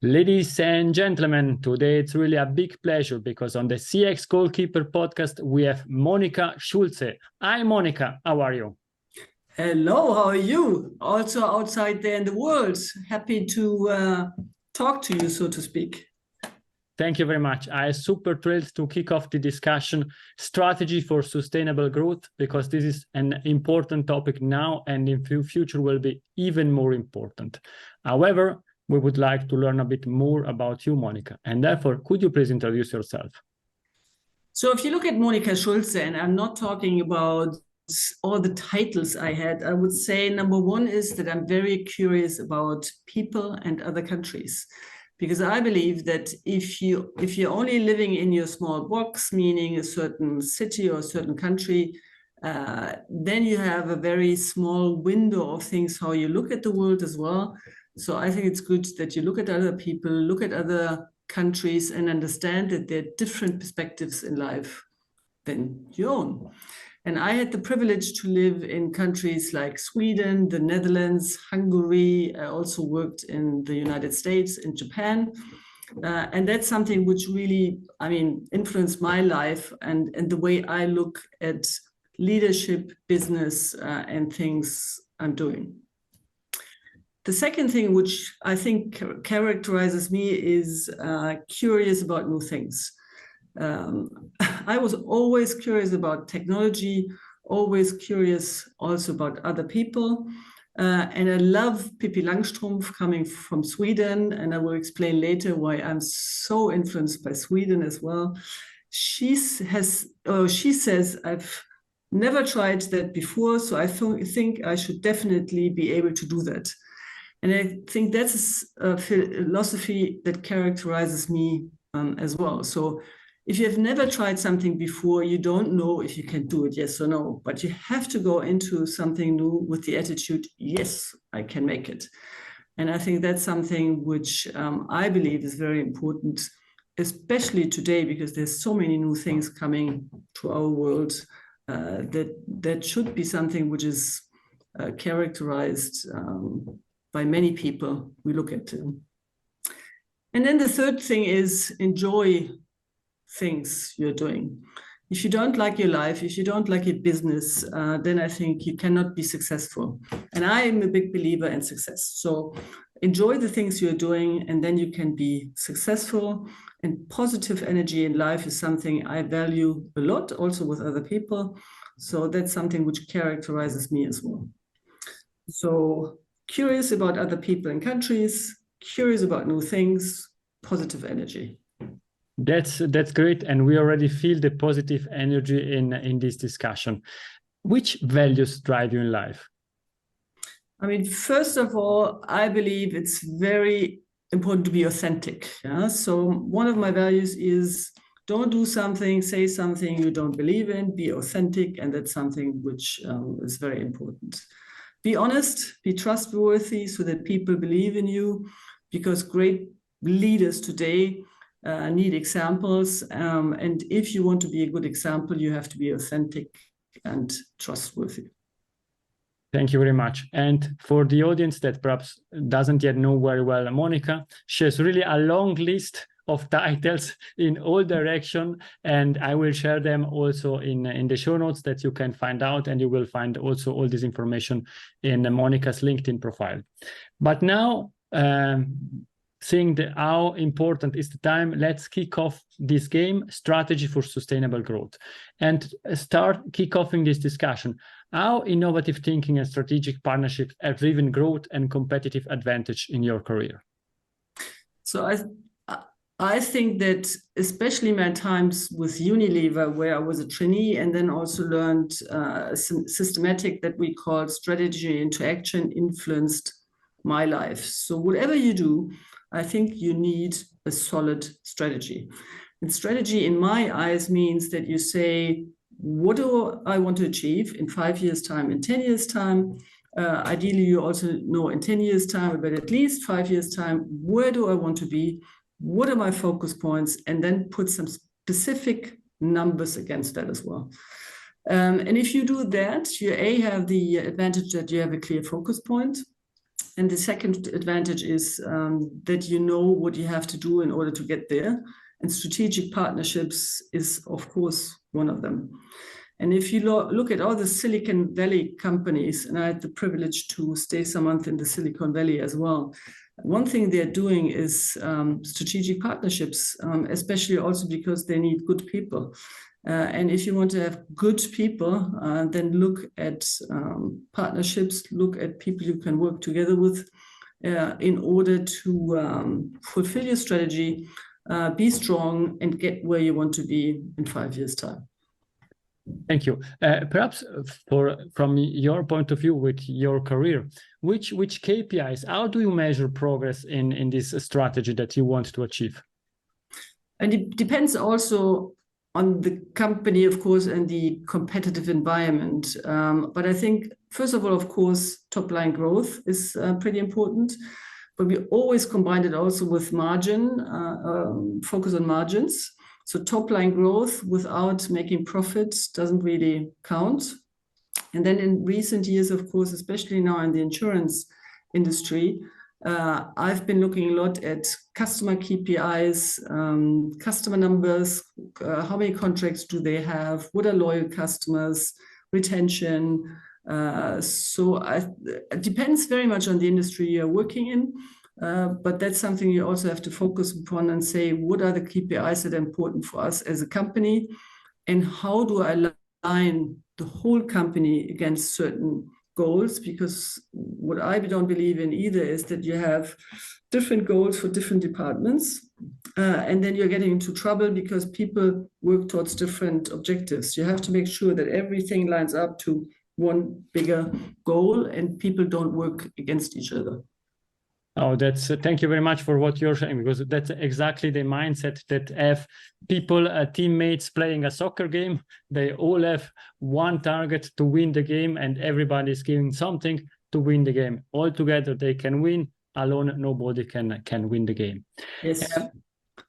Ladies and gentlemen, today it's really a big pleasure because on the CX Goalkeeper Podcast, we have Monika Schulze. Hi, Monika. How are you? Hello, how are you? Also outside there in the world. Happy to talk to you, so to speak. Thank you very much. I'm super thrilled to kick off the discussion, strategy for sustainable growth, because this is an important topic now and in future will be even more important. However, we would like to learn a bit more about you, Monika, and therefore, could you please introduce yourself? So if you look at Monika Schulze, and I'm not talking about all the titles I had, I would say number one is that I'm very curious about people and other countries. Because I believe that if you're only living in your small box, meaning a certain city or a certain country, then you have a very small window of things, how you look at the world as well. So I think it's good that you look at other people, look at other countries, and understand that there are different perspectives in life than your own. And I had the privilege to live in countries like Sweden, the Netherlands, Hungary. I also worked in the United States, in Japan. And that's something which really, influenced my life and the way I look at leadership, business, and things I'm doing. The second thing which I think characterizes me is curious about new things. I was always curious about technology, always curious also about other people. And I love Pippi Langstrumpf coming from Sweden, and I will explain later why I'm so influenced by Sweden as well. She says, I've never tried that before, so I think I should definitely be able to do that. And I think that's a philosophy that characterizes me as well. So if you have never tried something before, you don't know if you can do it, yes or no. But you have to go into something new with the attitude, yes, I can make it. And I think that's something which I believe is very important, especially today, because there's so many new things coming to our world that should be something which is characterized by many people we look at. And then the third thing is enjoy things you're doing. If you don't like your life, if you don't like your business, then I think you cannot be successful. And I am a big believer in success. So enjoy the things you're doing, and then you can be successful. And positive energy in life is something I value a lot, also with other people. So that's something which characterizes me as well. So curious about other people and countries, curious about new things, positive energy. That's great, and we already feel the positive energy in this discussion. Which values drive you in life? First of all, I believe it's very important to be authentic. Yeah? So one of my values is don't do something, say something you don't believe in, be authentic, and that's something which is very important. Be honest, be trustworthy so that people believe in you, because great leaders today need examples. And if you want to be a good example, you have to be authentic and trustworthy. Thank you very much. And for the audience that perhaps doesn't yet know very well Monika, she has really a long list of titles in all directions, and I will share them also in the show notes that you can find out, and you will find also all this information in Monika's LinkedIn profile. But now, seeing how important is the time, let's kick off this game, Strategy for Sustainable Growth, and kick offing this discussion. How innovative thinking and strategic partnerships have driven growth and competitive advantage in your career? So I think that especially my times with Unilever, where I was a trainee and then also learned systematic that we call strategy into action, influenced my life. So whatever you do, I think you need a solid strategy. And strategy in my eyes means that you say, what do I want to achieve in 5 years' time, in 10 years' time? Ideally, you also know in 10 years' time, but at least 5 years' time, where do I want to be? What are my focus points? And then put some specific numbers against that as well. And if you do that, you have the advantage that you have a clear focus point. And the second advantage is that you know what you have to do in order to get there. And strategic partnerships is, of course, one of them. And if you look at all the Silicon Valley companies, and I had the privilege to stay some month in the Silicon Valley as well, one thing they're doing is strategic partnerships, especially also because they need good people. And if you want to have good people, then look at partnerships, look at people you can work together with in order to fulfill your strategy, be strong, and get where you want to be in 5 years' time. Thank you. Perhaps from your point of view with your career, which KPIs, how do you measure progress in this strategy that you want to achieve? And it depends also on the company, of course, and the competitive environment. But I think, first of all, of course, top line growth is pretty important. But we always combine it also with margin, focus on margins. So top line growth without making profits doesn't really count. And then in recent years, of course, especially now in the insurance industry, I've been looking a lot at customer KPIs, customer numbers, how many contracts do they have, what are loyal customers, retention. It depends very much on the industry you're working in, but that's something you also have to focus upon and say, what are the KPIs that are important for us as a company, and how do I align the whole company against certain goals? Because what I don't believe in either is that you have different goals for different departments, and then you're getting into trouble because people work towards different objectives. You have to make sure that everything lines up to one bigger goal and people don't work against each other. Oh, that's thank you very much for what you're saying, because that's exactly the mindset that have people, teammates playing a soccer game. They all have one target to win the game, and everybody is giving something to win the game. All together they can win. Alone, nobody can win the game. Yes.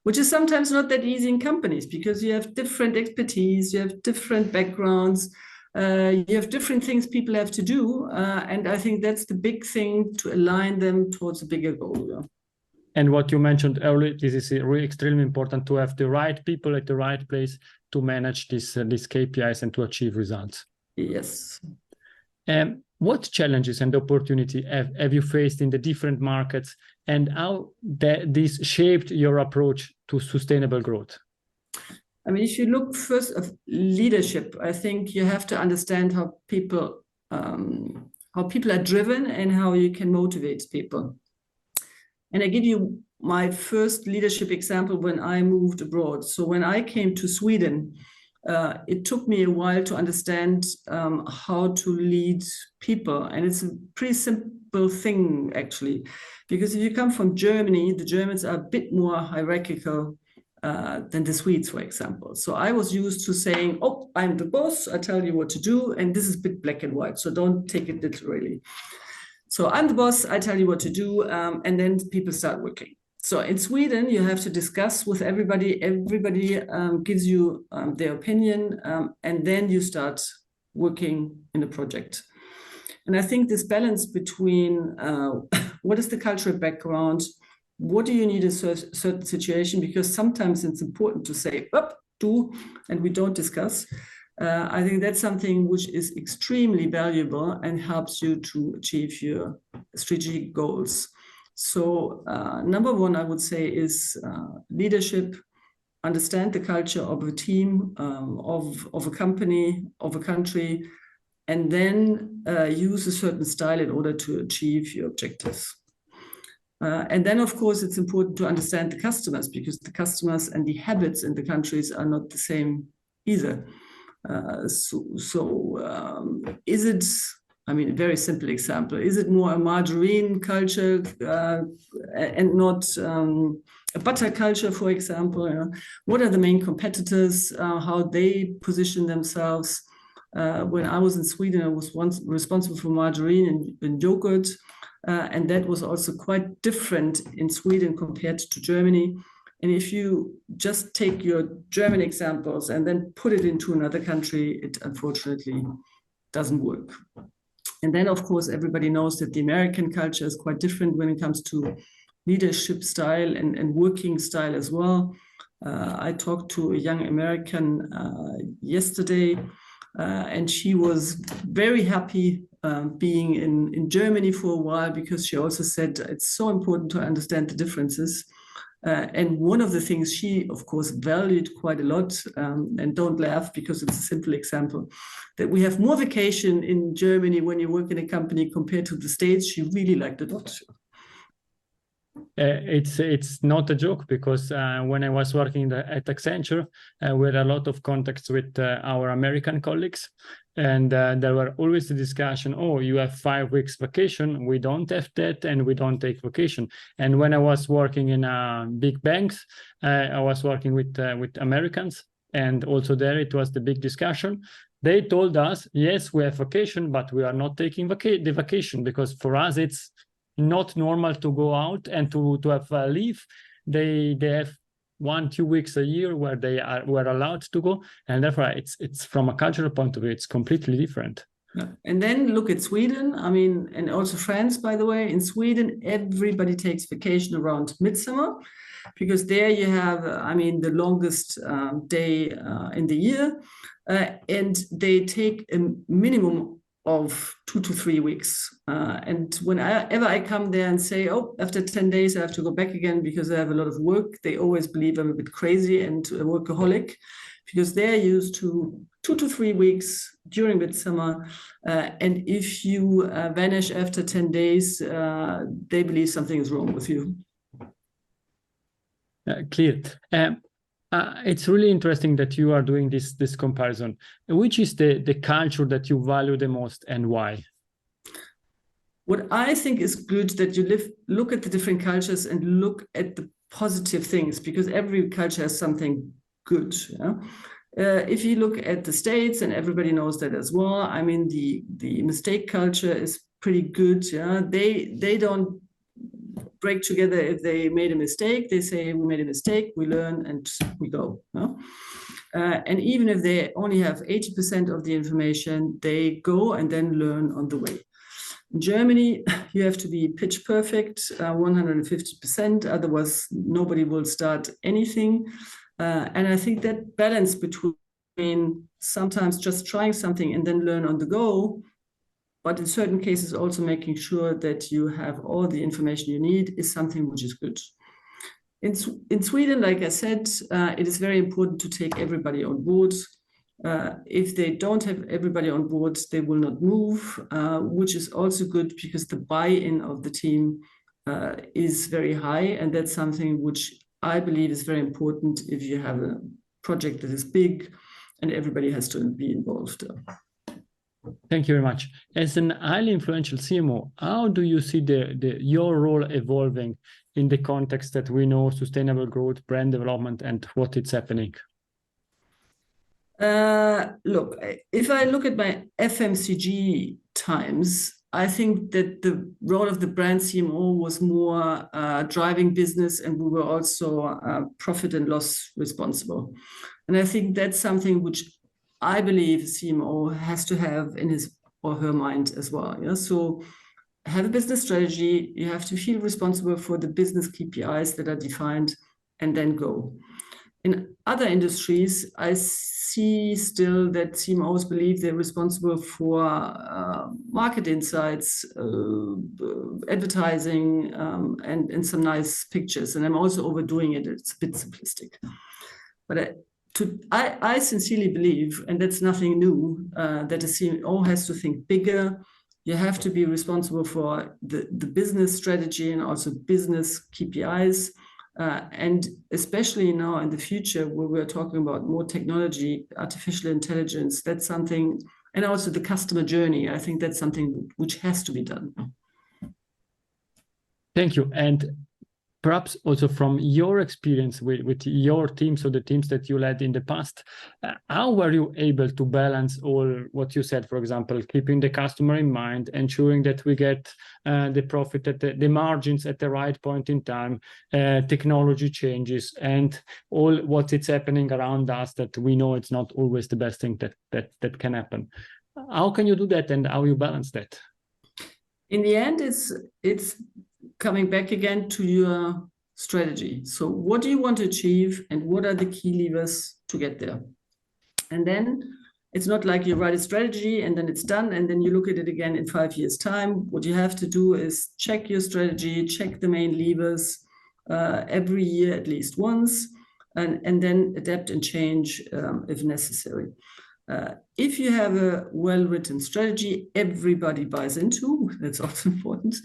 Which is sometimes not that easy in companies, because you have different expertise, you have different backgrounds. You have different things people have to do. And I think that's the big thing, to align them towards a bigger goal. Yeah. And what you mentioned earlier, this is really extremely important, to have the right people at the right place to manage these KPIs and to achieve results. Yes. What challenges and opportunity have you faced in the different markets, and how this shaped your approach to sustainable growth? I mean, if you look first at leadership, I think you have to understand how people are driven and how you can motivate people. And I give you my first leadership example when I moved abroad. So when I came to Sweden, it took me a while to understand how to lead people. And it's a pretty simple thing, actually, because if you come from Germany, the Germans are a bit more hierarchical than the Swedes, for example. So I was used to saying, oh, I'm the boss, I tell you what to do, and this is a bit black and white, so don't take it literally. So I'm the boss, I tell you what to do, and then people start working. So in Sweden, you have to discuss with everybody. Everybody gives you their opinion, and then you start working in a project. And I think this balance between what is the cultural background, what do you need in a certain situation? Because sometimes it's important to say, up, do, and we don't discuss. I think that's something which is extremely valuable and helps you to achieve your strategic goals. So number one, I would say, is leadership. Understand the culture of a team, of a company, of a country, and then use a certain style in order to achieve your objectives. And then, of course, it's important to understand the customers, because the customers and the habits in the countries are not the same either. Is it, I mean, a very simple example, is it more a margarine culture and not a butter culture, for example? What are the main competitors, how they position themselves? When I was in Sweden, I was once responsible for margarine and yogurt. And that was also quite different in Sweden compared to Germany. And if you just take your German examples and then put it into another country, it unfortunately doesn't work. And then, of course, everybody knows that the American culture is quite different when it comes to leadership style and working style as well. I talked to a young American yesterday, and she was very happy being in Germany for a while, because she also said it's so important to understand the differences. And one of the things she, of course, valued quite a lot, and don't laugh because it's a simple example, that we have more vacation in Germany when you work in a company compared to the States. She really liked it a lot. It's not a joke, because when I was working at Accenture, we had a lot of contacts with our American colleagues, and there were always the discussion, oh, you have 5 weeks vacation, we don't have that, and we don't take vacation. And when I was working in big banks, I was working with Americans, and also there it was the big discussion. They told us, yes, we have vacation, but we are not taking the vacation, because for us it's not normal to go out and to have leave. They have 1-2 weeks a year where we're allowed to go, and therefore it's from a cultural point of view, it's completely different. Yeah. And then look at Sweden, I mean, and also France, by the way. In Sweden, everybody takes vacation around midsummer, because there you have, I mean, the longest day in the year, and they take a minimum of 2 to 3 weeks. And whenever I come there and say, oh, after 10 days, I have to go back again because I have a lot of work, they always believe I'm a bit crazy and a workaholic, because they're used to 2 to 3 weeks during midsummer. And if you vanish after 10 days, they believe something is wrong with you. Clear. It's really interesting that you are doing this comparison. Which is the culture that you value the most, and why? What I think is good that you look at the different cultures and look at the positive things, because every culture has something good. Yeah? If you look at the States, and everybody knows that as well, I mean, the mistake culture is pretty good. Yeah? They don't break together if they made a mistake. They say, we made a mistake, we learn, and we go. No? And even if they only have 80% of the information, they go and then learn on the way. In Germany, you have to be pitch perfect, 150%, otherwise nobody will start anything. And I think that balance between sometimes just trying something and then learn on the go, but in certain cases also making sure that you have all the information you need, is something which is good. In Sweden, like I said, it is very important to take everybody on board. If they don't have everybody on board, they will not move, which is also good, because the buy-in of the team is very high. And that's something which I believe is very important if you have a project that is big and everybody has to be involved. Thank you very much. As an highly influential CMO, how do you see your role evolving in the context that we know sustainable growth, brand development, and what is happening? Look, if I look at my FMCG times, I think that the role of the brand CMO was more driving business, and we were also profit and loss responsible. And I think that's something which I believe a CMO has to have in his or her mind as well. Yeah? So have a business strategy, you have to feel responsible for the business KPIs that are defined, and then go. In other industries, I see still that CMOs believe they're responsible for market insights, advertising, and some nice pictures. And I'm also overdoing it. It's a bit simplistic. But I sincerely believe, and that's nothing new, that a CMO has to think bigger. You have to be responsible for the business strategy and also business KPIs. And especially now in the future, where we're talking about more technology, artificial intelligence, that's something, and also the customer journey, I think that's something which has to be done. Thank you. And perhaps also from your experience with your teams, or the teams that you led in the past, how were you able to balance all what you said, for example, keeping the customer in mind, ensuring that we get the profit at the margins at the right point in time, technology changes, and all what is happening around us that we know it's not always the best thing that can happen. How can you do that, and how you balance that? in the end, it's coming back again to your strategy. So what do you want to achieve and what are the key levers to get there? And then it's not like you write a strategy and then it's done and then you look at it again in 5 years' time. What you have to do is check your strategy, check the main levers every year at least once, and then adapt and change if necessary. If you have a well-written strategy, everybody buys into, that's also important.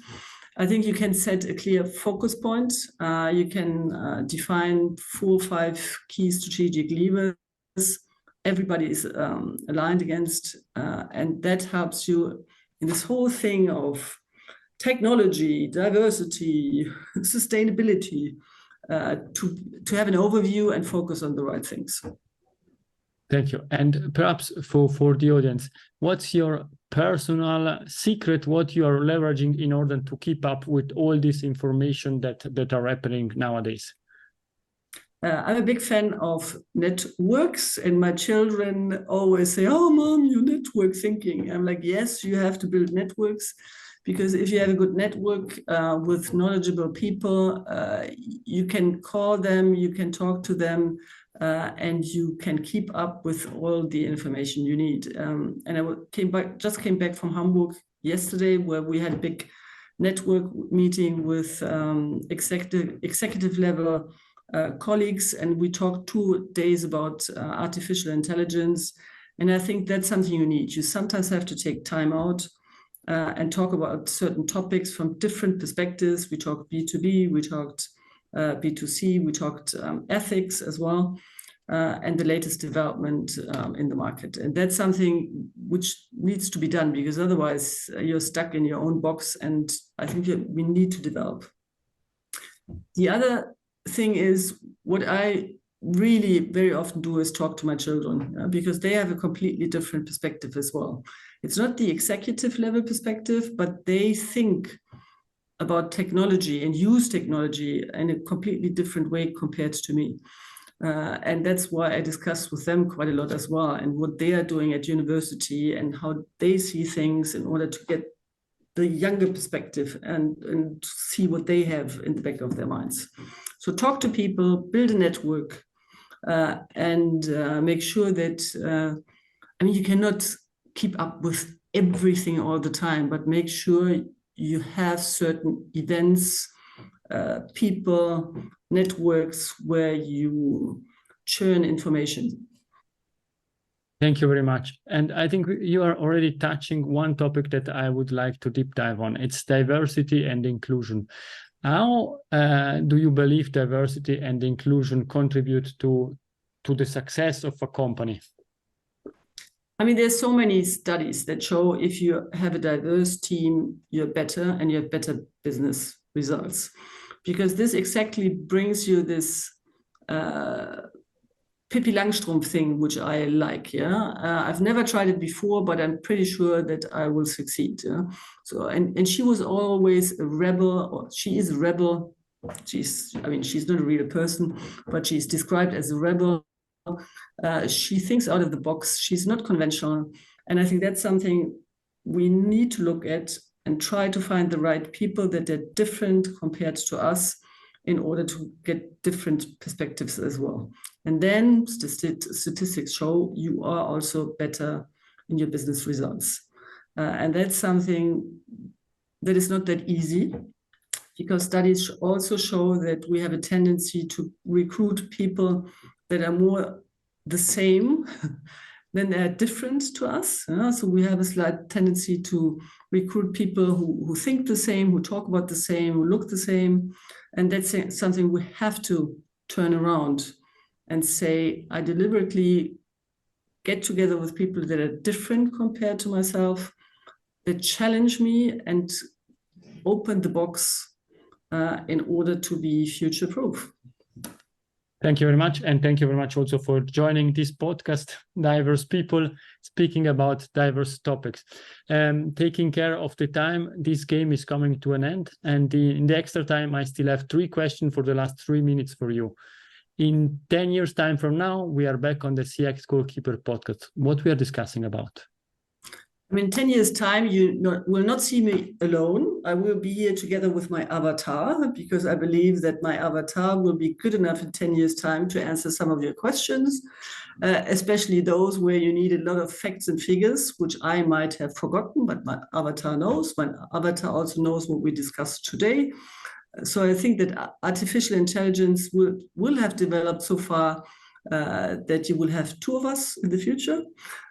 I think you can set a clear focus point. You can define 4 or 5 key strategic levers. Everybody is aligned against, and that helps you in this whole thing of technology, diversity, sustainability, to have an overview and focus on the right things. Thank you. And perhaps for the audience, what's your personal secret, what you are leveraging in order to keep up with all this information that are happening nowadays? I'm a big fan of networks, and my children always say, "Oh, Mom, you're network thinking." I'm like, yes, you have to build networks, because if you have a good network with knowledgeable people, you can call them, you can talk to them, and you can keep up with all the information you need. And I just came back from Hamburg yesterday, where we had a big network meeting with executive level colleagues, and we talked 2 days about artificial intelligence. And I think that's something you need. You sometimes have to take time out and talk about certain topics from different perspectives. We talked B2B, we talked B2C, we talked ethics as well, and the latest development in the market. And that's something which needs to be done, because otherwise you're stuck in your own box, and I think we need to develop. The other thing is, what I really very often do is talk to my children, because they have a completely different perspective as well. It's not the executive level perspective, but they think about technology and use technology in a completely different way compared to me. And that's why I discuss with them quite a lot as well, and what they are doing at university and how they see things, in order to get the younger perspective and see what they have in the back of their minds. So talk to people, build a network, and make sure that, you cannot keep up with everything all the time, but make sure you have certain events, people, networks where you churn information. Thank you very much. And I think you are already touching one topic that I would like to deep dive on. It's diversity and inclusion. How do you believe diversity and inclusion contribute to the success of a company? There's so many studies that show if you have a diverse team, you're better and you have better business results. Because this exactly brings you this Pippi Langstrumpf thing, which I like. I've never tried it before, but I'm pretty sure that I will succeed. So, and she was always a rebel, or she is a rebel. She's not a real person, but she's described as a rebel. She thinks out of the box. She's not conventional. And I think that's something we need to look at and try to find the right people that are different compared to us, in order to get different perspectives as well. And then statistics show you are also better in your business results. And that's something that is not that easy, because studies also show that we have a tendency to recruit people that are more the same than they're different to us. So we have a slight tendency to recruit people who think the same, who talk about the same, who look the same. And that's something we have to turn around and say, I deliberately get together with people that are different compared to myself, that challenge me and open the box in order to be future-proof. Thank you very much. And thank you very much also for joining this podcast, Diverse People, speaking about diverse topics. Taking care of the time, this game is coming to an end. And in the extra time, I still have 3 questions for the last 3 minutes for you. In 10 years' time from now, we are back on the CX Goalkeeper Podcast. What we are discussing about? I mean, 10 years' time, will not see me alone. I will be here together with my avatar, because I believe that my avatar will be good enough in 10 years' time to answer some of your questions, especially those where you need a lot of facts and figures, which I might have forgotten, but my avatar knows. My avatar also knows what we discussed today. So I think that artificial intelligence will have developed so far that you will have two of us in the future.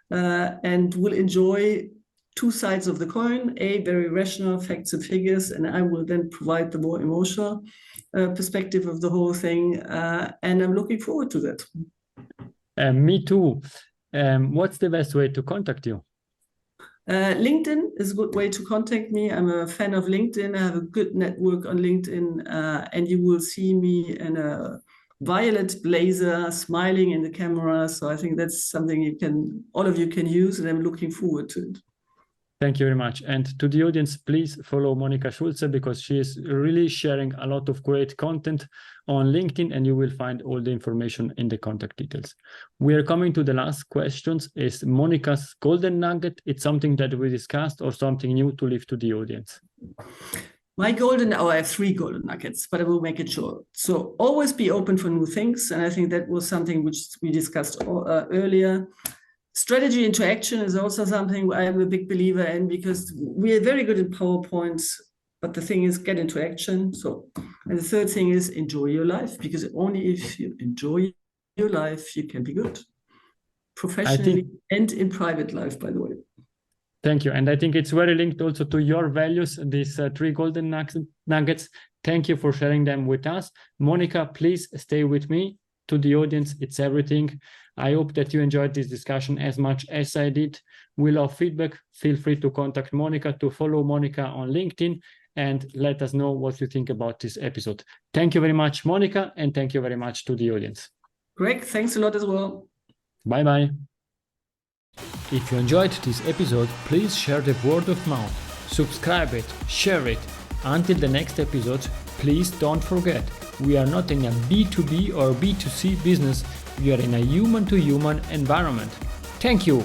And will enjoy two sides of the coin, very rational facts and figures, and I will then provide the more emotional perspective of the whole thing. And I'm looking forward to that. Me too. What's the best way to contact you? LinkedIn is a good way to contact me. I'm a fan of LinkedIn. I have a good network on LinkedIn, and you will see me in a violet blazer smiling in the camera. So I think that's something all of you can use, and I'm looking forward to it. Thank you very much. And to the audience, please follow Monika Schulze, because she is really sharing a lot of great content on LinkedIn, and you will find all the information in the contact details. We are coming to the last questions. Is Monika's golden nugget? It's something that we discussed or something new to leave to the audience? I have 3 golden nuggets, but I will make it short. So always be open for new things. And I think that was something which we discussed earlier. Strategy into action is also something I'm a big believer in, because we are very good in PowerPoints, but the thing is get into action. And the third thing is enjoy your life, because only if you enjoy your life, you can be good. Professionally and in private life, by the way. Thank you. And I think it's very linked also to your values, these 3 golden nuggets. Thank you for sharing them with us. Monika, please stay with me. To the audience, it's everything. I hope that you enjoyed this discussion as much as I did. We love feedback. Feel free to contact Monika, to follow Monika on LinkedIn, and let us know what you think about this episode. Thank you very much, Monika, and thank you very much to the audience. Greg, thanks a lot as well. Bye-bye. If you enjoyed this episode, please share the word of mouth. Subscribe it, share it. Until the next episode, please don't forget, we are not in a B2B or B2C business, we are in a human-to-human environment. Thank you!